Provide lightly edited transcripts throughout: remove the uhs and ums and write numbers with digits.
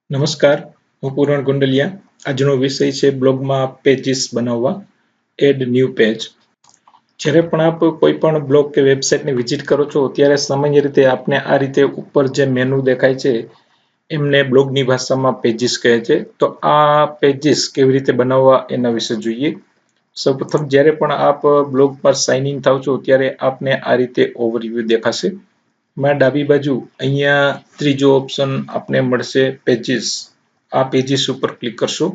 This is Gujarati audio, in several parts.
નમસ્કાર, હું પૂરણ ગુંડલિયા. આજનો વિષય છે બ્લોગમાં પેજીસ બનાવવા, એડ ન્યૂ પેજ. જ્યારે પણ આપ કોઈ પણ બ્લોગ કે વેબસાઇટની વિઝિટ કરો છો ત્યારે સામાન્ય રીતે આપને આ રીતે ઉપર જે મેનુ દેખાય છે એમને બ્લોગની ભાષામાં પેજીસ કહે છે. તો આ પેજીસ કેવી રીતે બનાવવા એના વિશે જોઈએ. સૌપ્રથમ જ્યારે પણ આપ બ્લોગ પર સાઇન ઇન થાવ છો ત્યારે આપને આ રીતે ઓવરવ્યૂ દેખાશે. માં ડાબી બાજુ અહીંયા ત્રીજો ઓપ્શન આપને મળશે પેજીસ. આ પેજીસ ઉપર ક્લિક કરશો.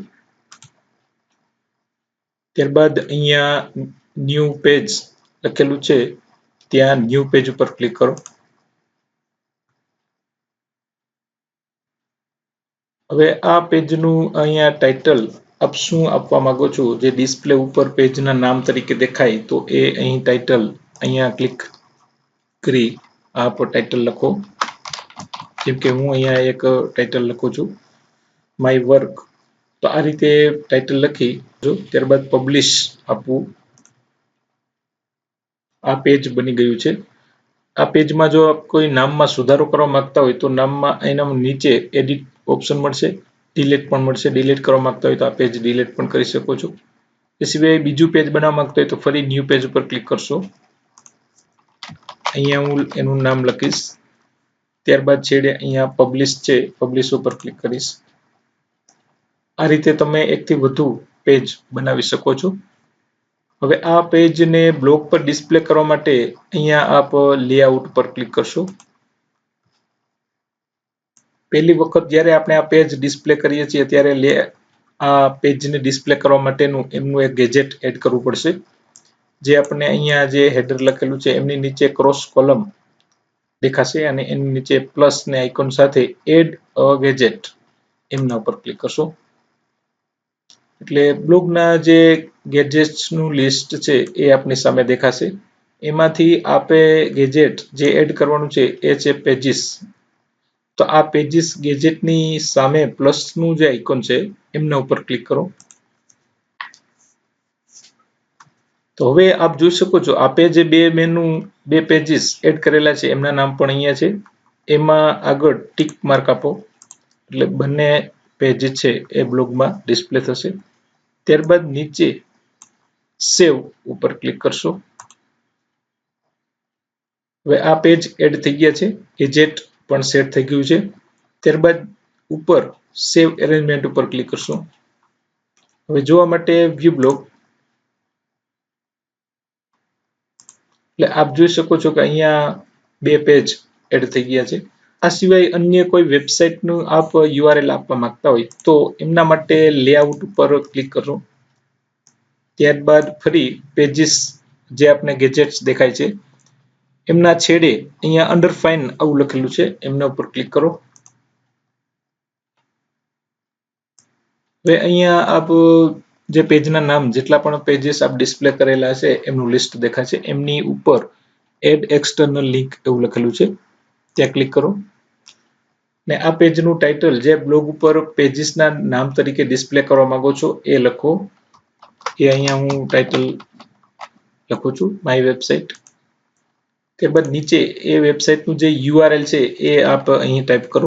ત્યારબાદ અહીંયા ન્યૂ પેજ લખેલું છે ત્યાં ન્યૂ પેજ ઉપર ક્લિક કરો. હવે આ પેજનું અહીંયા ટાઇટલ આપ શું આપવા માંગો છો જે ડિસ્પ્લે ઉપર પેજના નામ તરીકે દેખાય તો એ અહીં ટાઇટલ અહીંયા ક્લિક કરી આપ ટાઇટલ લખો. જેમ કે હું અહીંયા એક ટાઇટલ લખું છું, માય વર્ક. તો આ રીતે ટાઇટલ લખી ત્યારબાદ પબ્લિશ આપવું. આ પેજ બની ગયું છે. આ પેજમાં જો આપ કોઈ નામમાં સુધારો કરવા માંગતા હોય તો નામમાં એના નીચે એડિટ ઓપ્શન મળશે, ડિલીટ પણ મળશે. ડિલીટ કરવા માંગતા હોય તો આ પેજ ડિલીટ પણ કરી શકો છો. એ સિવાય બીજું પેજ બનાવવા માંગતા હોય તો ફરી ન્યૂ પેજ ઉપર ક્લિક કરશો. અહીંયા હું એનું નામ લખીશ. ત્યારબાદ છેડે અહીંયા પબ્લિશ છે, પબ્લિશ ઉપર ક્લિક કરીશ. આ રીતે તમે એકથી વધુ પેજ બનાવી શકો છો. હવે આ પેજને બ્લોગ પર ડિસ્પ્લે કરવા માટે અહીંયા આપ લેઆઉટ પર ક્લિક કરશો. પહેલી વખત જ્યારે આપણે આ પેજ ડિસ્પ્લે કરીએ છીએ ત્યારે આ પેજને ડિસ્પ્લે કરવા માટેનું એમનું એક ગેજેટ એડ કરવું પડશે. જે આપણે અહીંયા જે હેડર લખેલું છે એમની નીચે ક્રોસ કોલમ દેખાશે અને એની નીચે પ્લસ ને આઇકોન સાથે એડ અ ગેજેટ એમના ઉપર ક્લિક કરશો. એટલે બ્લોગના જે ગેજેટ્સનું લિસ્ટ છે એ આપની સામે દેખાશે. એમાંથી આપે ગેજેટ જે એડ કરવાનું છે એ છે પેજીસ. તો આ પેજીસ ગેજેટની સામે પ્લસનું જે આઇકોન છે એમના ઉપર ક્લિક કરો. તો હવે આપ જોઈ શકો છો આપે જે બે પેજીસ એડ કરેલા છે એમના નામ પણ અહીંયા છે. એમાં આગળ ટીક માર્ક આપો એટલે બંને પેજ છે એ બ્લોગમાં ડિસ્પ્લે થશે. ત્યારબાદ નીચે સેવ ઉપર ક્લિક કરશો. હવે આ પેજ એડ થઈ ગયા છે, ગેજેટ પણ સેટ થઈ ગયું છે. ત્યારબાદ ઉપર સેવ એરેન્જમેન્ટ ઉપર ક્લિક કરશો. હવે જોવા માટે વ્યૂ બ્લોગ એટલે આપ જોઈ શકો છો કે અહીંયા બે પેજ એડ થઈ ગયા છે. આ સિવાય અન્ય કોઈ વેબસાઇટનું આપ URL આપવા માંગતા હોય તો એમના માટે લેઆઉટ ઉપર ક્લિક કરો. ત્યારબાદ ફરી પેજીસ જે આપને ગેજેટ્સ દેખાય છે એમના છેડે અહીંયા અંડરફાઇન આવું લખેલું છે એમના ઉપર ક્લિક કરો. હવે અહીંયા આપ જે પેજના નામ જેટલા પણ પેજીસ આપ ડિસ્પ્લે કરેલા છે એમનું લિસ્ટ દેખાય છે. એમની ઉપર એડ એક્સટર્નલ લિંક એવું લખેલું છે ત્યાં ક્લિક કરો. ને આ પેજનું ટાઇટલ જે બ્લોગ ઉપર પેજીસના નામ તરીકે ડિસ્પ્લે કરવા માંગો છો એ લખો. એ અહીંયા હું ટાઇટલ લખું છું, માય વેબસાઇટ. ત્યારબાદ નીચે એ વેબસાઇટનું જે URL છે એ આપ અહીં ટાઈપ કરો.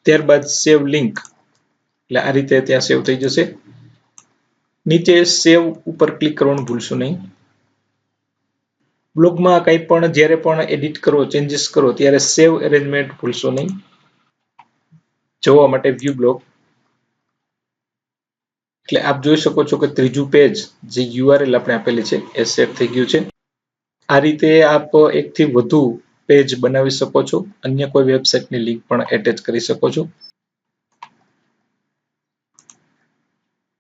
ત્યારબાદ સેવ લિંક એટલે આ રીતે ત્યાં સેવ થઈ જશે. નીચે સેવ ઉપર ક્લિક કરવાનું ભૂલશો નહીં. બ્લોગમાં કંઈ પણ જ્યારે પણ એડિટ કરો, ચેન્જીસ કરો ત્યારે સેવ એરેન્જમેન્ટ ભૂલશો નહીં. જોવા માટે વ્યૂ બ્લોગ એટલે આપ જોઈ શકો છો કે ત્રીજું પેજ જે URL આપણે આપેલી છે એ સેટ થઈ ગયું છે. આ રીતે આપ એકથી વધુ પેજ બનાવી શકો છો. અન્ય કોઈ વેબસાઇટની લિંક પણ એટેચ કરી શકો છો.